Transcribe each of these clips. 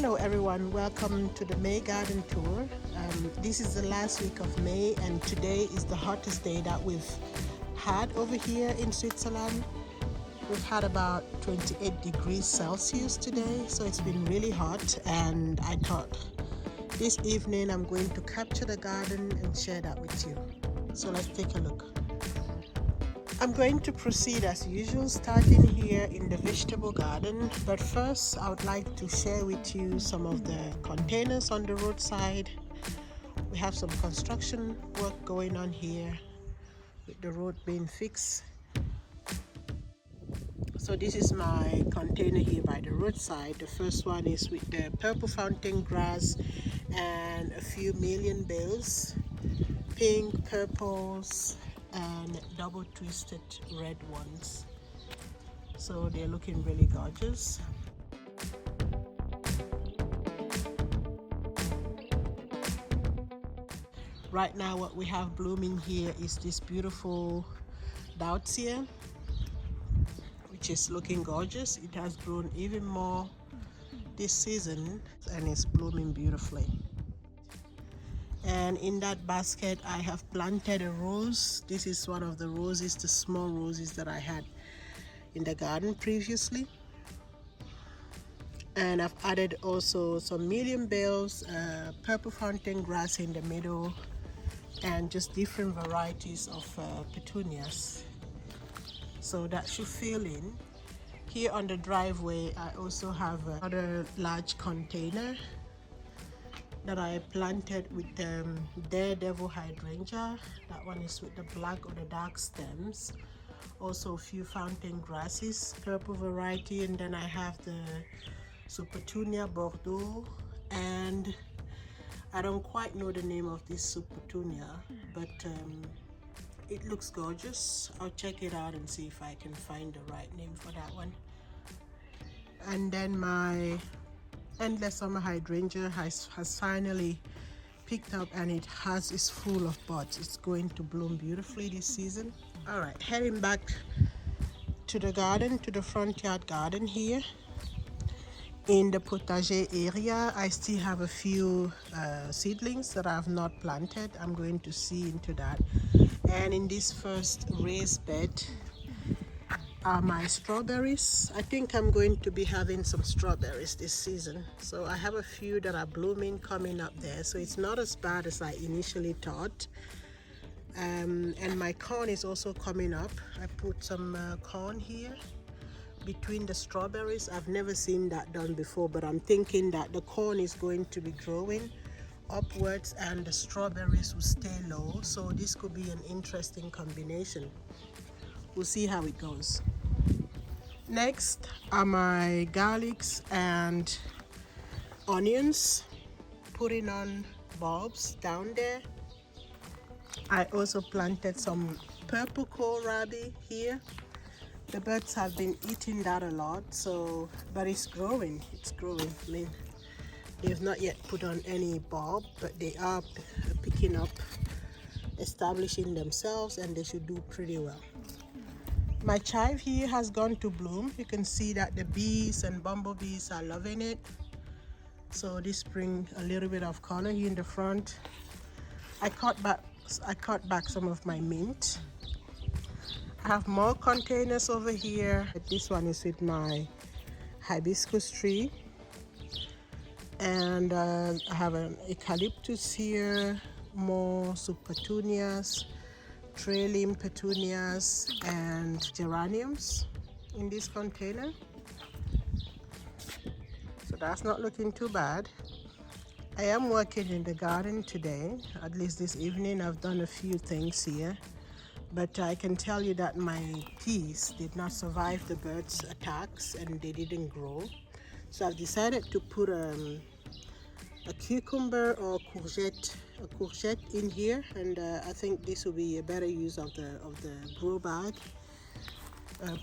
Hello everyone, welcome to the May garden tour. This is the last week of May and today is the hottest day that we've had over here in Switzerland. We've had about 28 degrees Celsius today, so it's been really hot, and I thought this evening I'm going to capture the garden and share that with you. So let's take a look. I'm going to proceed as usual, starting here in the vegetable garden, but first I would like to share with you some of the containers on the roadside. We have some construction work going on here with the road being fixed. So this is my container here by the roadside. The first one is with the purple fountain grass and a few million bills, pink, purples, and double twisted red ones. So they're looking really gorgeous. Right now what we have blooming here is this beautiful dahlia, which is looking gorgeous. It has grown even more this season and it's blooming beautifully. And in that basket I have planted a rose. This is one of the roses, the small roses that I had in the garden previously. And I've added also some million bells, purple fountain grass in the middle, and just different varieties of petunias. So that should fill in. Here on the driveway I also have another large container that I planted with the Daredevil Hydrangea. That one is with the black or the dark stems. Also a few fountain grasses, purple variety, and then I have the Petunia Bordeaux, and I don't quite know the name of this Petunia, but it looks gorgeous. I'll check it out and see if I can find the right name for that one. And then my endless summer hydrangea has finally picked up, and is full of buds. It's going to bloom beautifully this season. All right, heading back to the garden, to the front yard garden here. In the potager area, I still have a few seedlings that I have not planted. I'm going to see into that. And in this first raised bed are my strawberries. I think I'm going to be having some strawberries this season. So I have a few that are blooming coming up there. So it's not as bad as I initially thought. And my corn is also coming up. I put some corn here between the strawberries. I've never seen that done before, but I'm thinking that the corn is going to be growing upwards and the strawberries will stay low. So this could be an interesting combination. We'll see how it goes. Next are my garlics and onions, putting on bulbs down there. I also planted some purple kohlrabi here. The birds have been eating that a lot, so but it's growing. I mean, they've not yet put on any bulb, but they are picking up, establishing themselves, and they should do pretty well. My chive here has gone to bloom. You can see that the bees and bumblebees are loving it. So this brings a little bit of color here in the front. I cut back some of my mint. I have more containers over here. This one is with my hibiscus tree. And I have an eucalyptus here, more petunias, trailing petunias, and geraniums in this container. So that's not looking too bad. I am working in the garden today, at least this evening. I've done a few things here, but I can tell you that my peas did not survive the birds' attacks and they didn't grow. So I've decided to put a cucumber or courgette in here, and I think this will be a better use of the grow bag,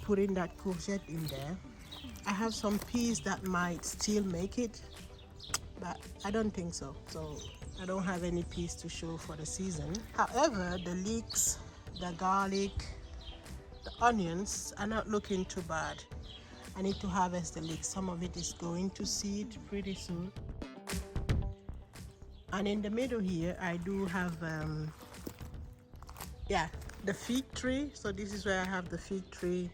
putting that courgette in there. I have some peas that might still make it, but I don't think so. So I don't have any peas to show for the season. However, the leeks, the garlic, the onions are not looking too bad. I need to harvest the leeks. Some of it is going to seed pretty soon. And in the middle here, I do have, the fig tree. So this is where I have the fig tree.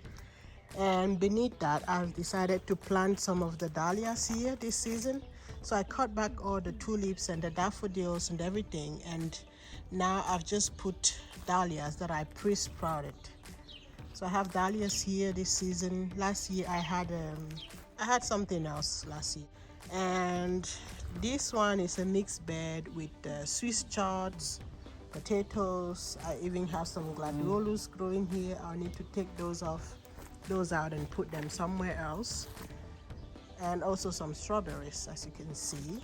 And beneath that, I've decided to plant some of the dahlias here this season. So I cut back all the tulips and the daffodils and everything. And now I've just put dahlias that I pre-sprouted. So I have dahlias here this season. Last year I had something else last year. And this one is a mixed bed with Swiss chards, potatoes. I even have some gladiolus growing here. I'll need to take those out and put them somewhere else. And also some strawberries, as you can see.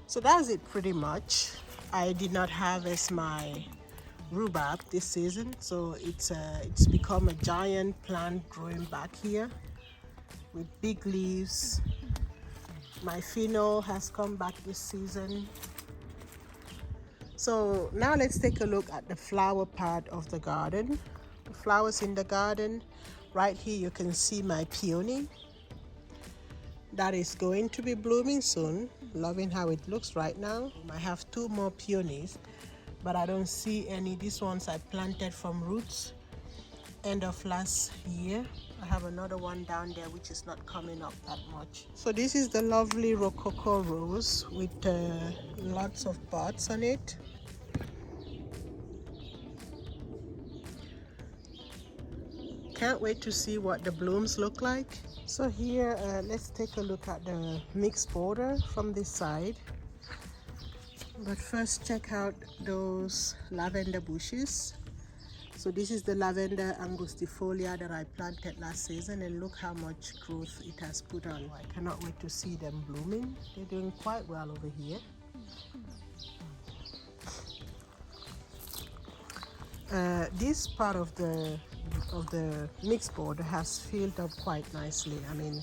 So that's it pretty much. I did not harvest my rhubarb this season, so it's become a giant plant growing back here with big leaves. My fennel has come back this season. So now let's take a look at the flower part of the garden. The flowers in the garden. Right here you can see my peony. That is going to be blooming soon. Loving how it looks right now. I have 2 more peonies, but I don't see any. These ones I planted from roots end of last year. I have another one down there which is not coming up that much. So this is the lovely rococo rose with lots of buds on it. Can't wait to see what the blooms look like. So here, let's take a look at the mixed border from this side. But first, check out those lavender bushes. So this is the lavender angustifolia that I planted last season, and look how much growth it has put on. I cannot wait to see them blooming. They're doing quite well over here. This part of the mixed border has filled up quite nicely. I mean,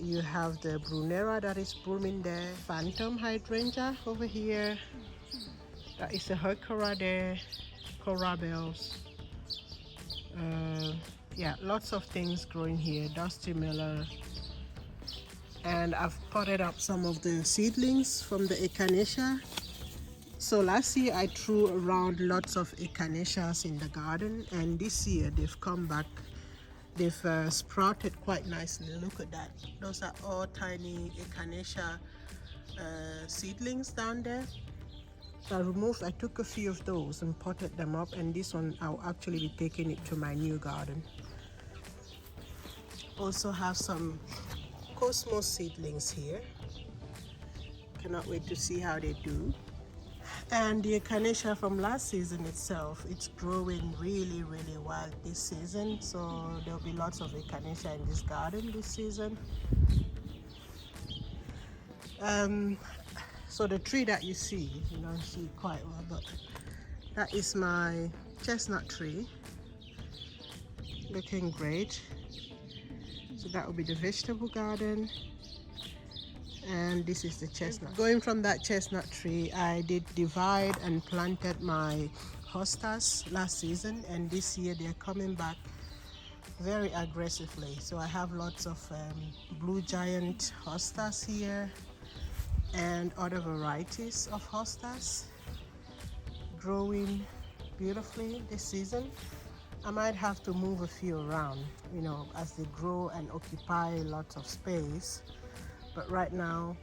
you have the brunera that is blooming there, phantom hydrangea over here. That is a heuchera there, corabels. Yeah, lots of things growing here. Dusty Miller. And I've potted up some of the seedlings from the echinacea. So last year I threw around lots of echinaceas in the garden, and this year they've come back. They've sprouted quite nicely. Look at that. Those are all tiny echinacea seedlings down there. So I took a few of those and potted them up, and this one I'll actually be taking it to my new garden. Also have some cosmos seedlings here. Cannot wait to see how they do. And the echinacea from last season itself, it's growing really well this season. So there'll be lots of echinacea in this garden this season. So the tree that you see, you don't see it quite well, but that is my chestnut tree. Looking great. So that will be the vegetable garden. And this is the chestnut. Going from that chestnut tree, I did divide and planted my hostas last season, and this year they're coming back very aggressively. So I have lots of blue giant hostas here and other varieties of hostas growing beautifully this season. I might have to move a few around, you know, as they grow and occupy lots of space. But right now,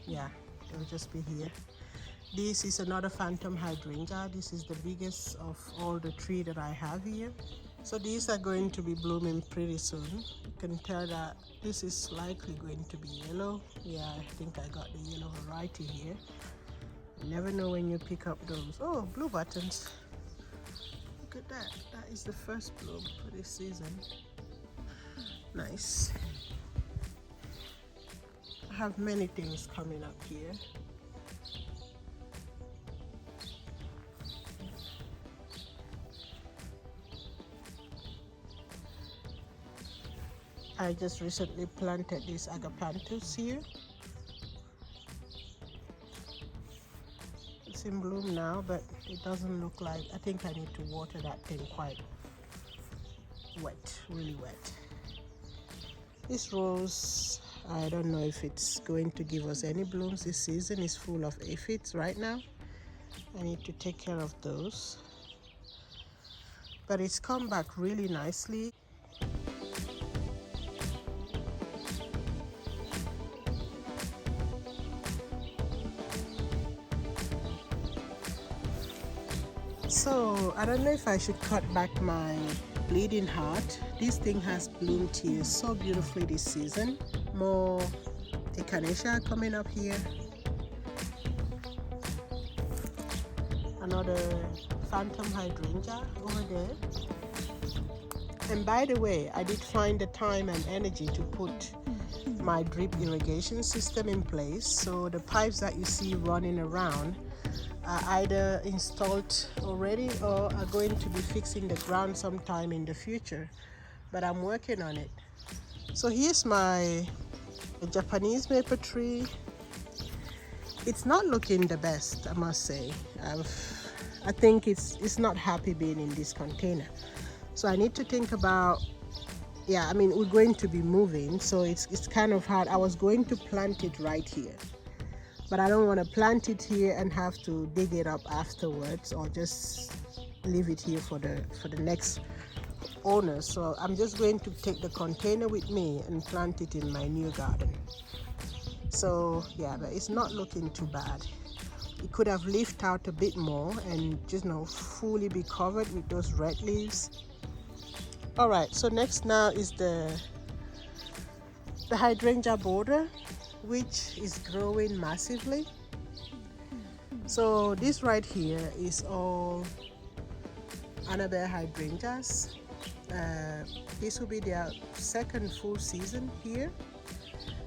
yeah, they'll just be here. This is another phantom hydrangea. This is the biggest of all the tree that I have here. So these are going to be blooming pretty soon. You can tell that this is likely going to be yellow. Yeah, I think I got the yellow variety here. You never know when you pick up those. Oh, blue buttons. Look at that. That is the first bloom for this season. Nice. I have many things coming up here. I just recently planted this agapanthus here. It's in bloom now, but it doesn't look like, I think I need to water that thing quite wet, really wet. This rose, I don't know if it's going to give us any blooms this season. It's full of aphids right now. I need to take care of those. But it's come back really nicely. So I don't know if I should cut back my bleeding heart. This thing has bloomed here so beautifully this season. More echinacea coming up here. Another phantom hydrangea over there. And by the way, I did find the time and energy to put my drip irrigation system in place. So the pipes that you see running around are either installed already or are going to be fixed in the ground sometime in the future, but I'm working on it. So here's my Japanese maple tree. It's not looking the best, I must say. I think it's not happy being in this container, so I need to think about, yeah, I mean, we're going to be moving, so it's kind of hard. I was going to plant it right here, but I don't want to plant it here and have to dig it up afterwards, or just leave it here for the next owner. So I'm just going to take the container with me and plant it in my new garden. So yeah, but it's not looking too bad. It could have lifted out a bit more and just, fully be covered with those red leaves. All right, so next now is the hydrangea border, which is growing massively. So this right here is all Annabelle hydrangeas. This will be their second full season here.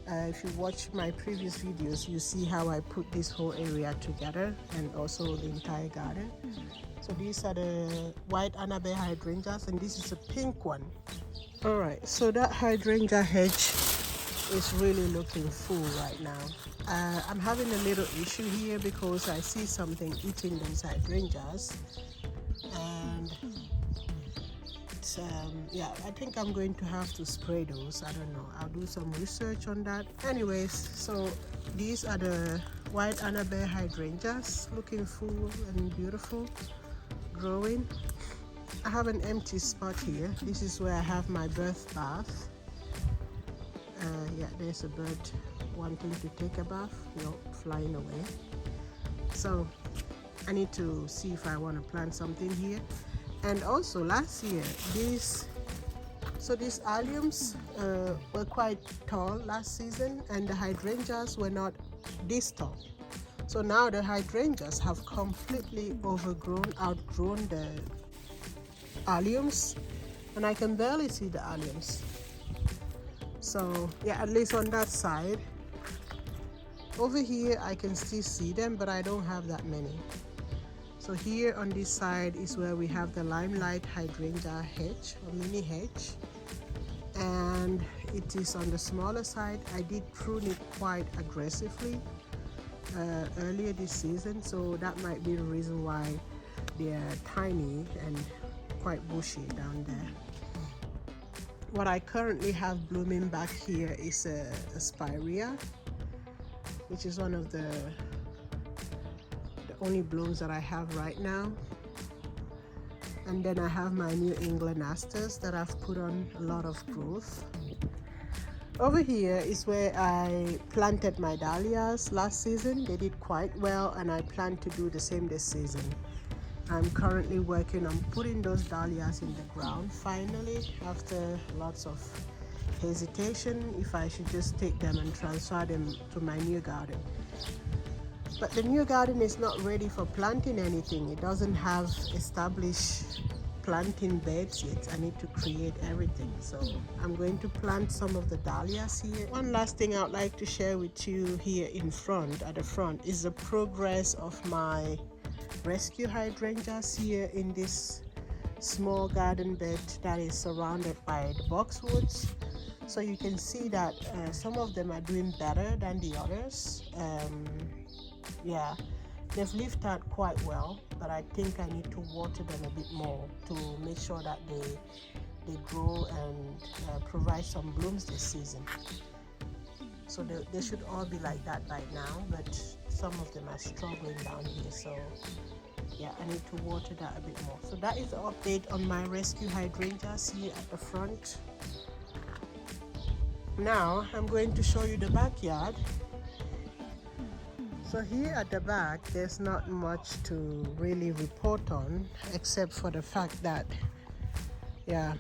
If you watch my previous videos, you see how I put this whole area together, and also the entire garden. So these are the white Annabelle hydrangeas, and this is a pink one. All right, so that hydrangea hedge is really looking full right now. I'm having a little issue here because I see something eating those hydrangeas, and yeah, I think I'm going to have to spray those. I don't know, I'll do some research on that. Anyways, so these are the white Annabelle hydrangeas, looking full and beautiful, growing. I have an empty spot here. This is where I have my birth bath. Yeah, there's a bird wanting to take a bath, flying away. So I need to see if I want to plant something here. And also last year, these alliums were quite tall last season, and the hydrangeas were not this tall. So now the hydrangeas have completely outgrown the alliums, and I can barely see the alliums. So yeah, at least on that side. Over here I can still see them, but I don't have that many. So here on this side is where we have the limelight hydrangea hedge, or mini hedge, and it is on the smaller side. I did prune it quite aggressively earlier this season, so that might be the reason why they're tiny and quite bushy down there. What I currently have blooming back here is a spirea, which is one of the only blooms that I have right now. And then I have my New England asters that I've put on a lot of growth. Over here is where I planted my dahlias last season. They did quite well, and I plan to do the same this season. I'm currently working on putting those dahlias in the ground finally, after lots of hesitation if I should just take them and transfer them to my new garden. But the new garden is not ready for planting anything. It doesn't have established planting beds yet. I need to create everything. So I'm going to plant some of the dahlias here. One last thing I'd like to share with you here in front, at the front, is the progress of my rescue hydrangeas here in this small garden bed that is surrounded by the boxwoods. So you can see that some of them are doing better than the others. Yeah, they've lived out quite well, but I think I need to water them a bit more to make sure that they grow and provide some blooms this season. So they should all be like that by now, but some of them are struggling down here. So yeah, I need to water that a bit more. So that is the update on my rescue hydrangeas here at the front. Now I'm going to show you the backyard. So here at the back, there's not much to really report on, except for the fact that, yeah,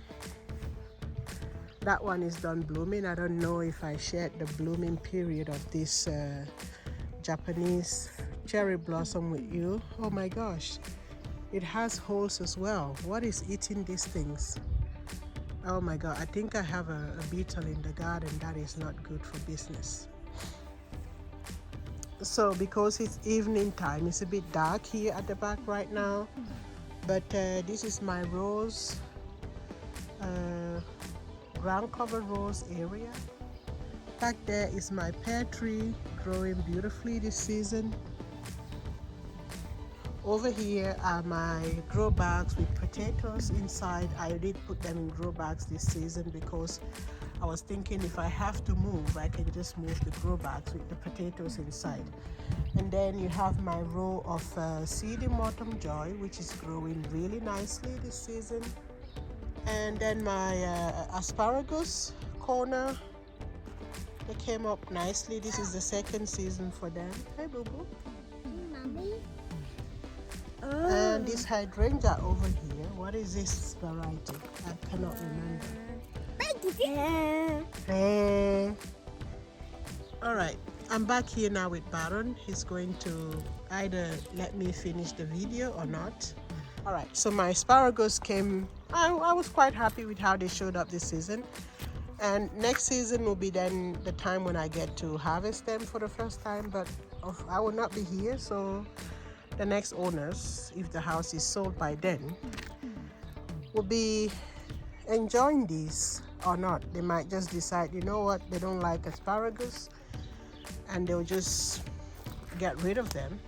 that one is done blooming. I don't know if I shared the blooming period of this Japanese cherry blossom with you. Oh my gosh, it has holes as well. What is eating these things? Oh my god, I think I have a beetle in the garden. That is not good for business. So because it's evening time, it's a bit dark here at the back right now, but this is my rose, ground cover rose area. Back there is my pear tree growing beautifully this season. Over here are my grow bags with potatoes inside. I did put them in grow bags this season because I was thinking if I have to move, I can just move the grow bags with the potatoes inside. And then you have my row of seedy Mortem Joy, which is growing really nicely this season. And then my asparagus corner, they came up nicely. This is the second season for them. Hey, boo boo. Mommy. And this hydrangea over here, what is this variety? I cannot remember. Alright, I'm back here now with Baron. He's going to either let me finish the video or not. Alright, so my asparagus came, I was quite happy with how they showed up this season. And next season will be then the time when I get to harvest them for the first time, but I will not be here, so the next owners, if the house is sold by then, will be enjoying these or not. They might just decide, you know what, they don't like asparagus, and they'll just get rid of them.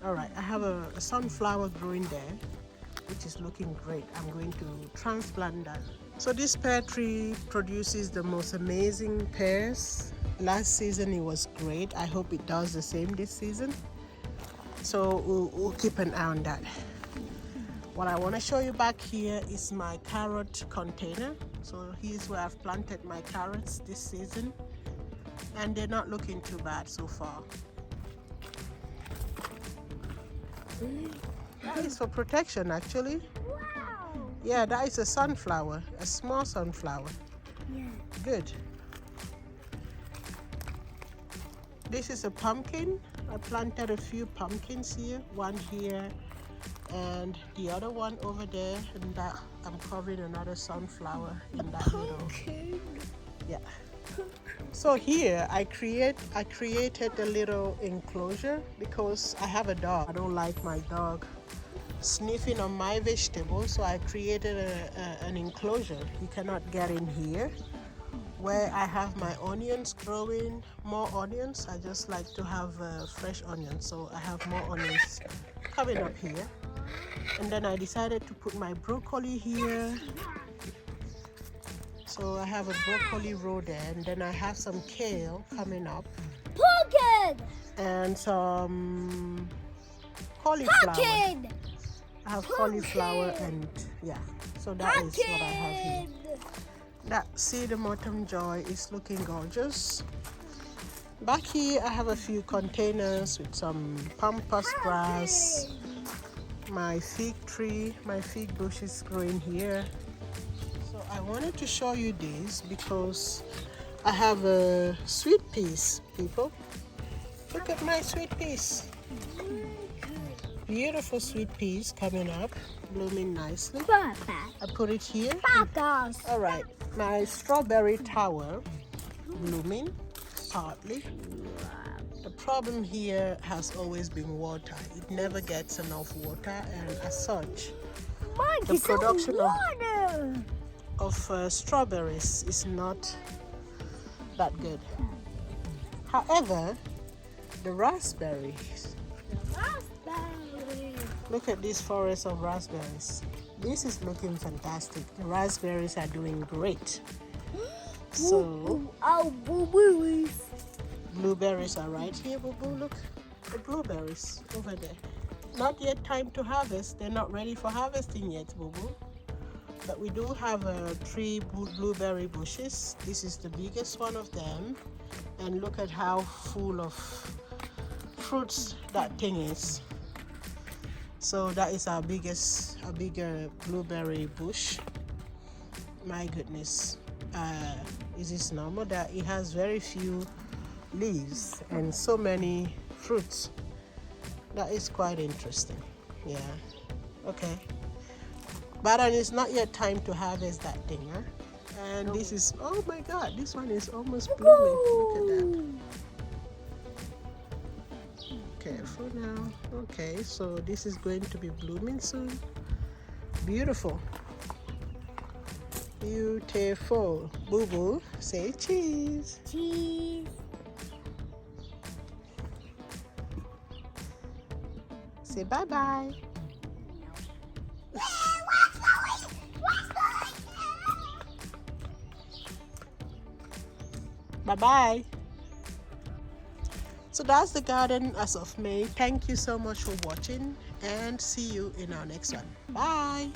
Alright, I have a sunflower growing there, which is looking great. I'm going to transplant that. So this pear tree produces the most amazing pears. Last season it was great. I hope it does the same this season. So we'll keep an eye on that. What I want to show you back here is my carrot container. So here's where I've planted my carrots this season, and they're not looking too bad so far. That is for protection actually. Wow. Yeah, that is a sunflower, a small sunflower. Yeah. Good. This is a pumpkin. I planted a few pumpkins here, one here and the other one over there, and that I'm covering another sunflower in that middle. Yeah. So here I created a little enclosure because I have a dog. I don't like my dog sniffing on my vegetables, so I created an enclosure. He cannot get in here, where I have my onions growing, more onions. I just like to have fresh onions, so I have more onions coming up here. And then I decided to put my broccoli here. So I have a broccoli row there, and then I have some kale coming up. Pumpkin! And some cauliflower. Pumpkin! I have cauliflower and yeah, so that is what I have here. That seedy Mortem Joy is looking gorgeous. Back here I have a few containers with some pampas grass, my fig tree, my fig bush is growing here. So I wanted to show you this because I have a sweet peas, people. Look at my sweet peas. Beautiful sweet peas coming up, blooming nicely. I put it here. All right, my strawberry tower blooming partly. The problem here has always been water. It never gets enough water, and as such, the production of strawberries is not that good. However, the raspberries Look at this forest of raspberries. This is looking fantastic. The raspberries are doing great. So, Oh, blueberries. blueberries are right here, Boo Boo. Look, the blueberries over there. Not yet time to harvest. They're not ready for harvesting yet, Boo Boo. But we do have 3 blueberry bushes. This is the biggest one of them. And look at how full of fruits that thing is. So that is our bigger blueberry bush. My goodness. Is this normal that it has very few leaves and so many fruits? That is quite interesting. Yeah. Okay. But it's not yet time to harvest that thing, huh? And this is, oh my God, this one is almost blooming. Look at that. Careful now. Okay, so this is going to be blooming soon. Beautiful. Beautiful. Boo Boo, say cheese. Cheese. Say bye-bye. Bye-bye. So that's the garden as of May. Thank you so much for watching and see you in our next one. Bye.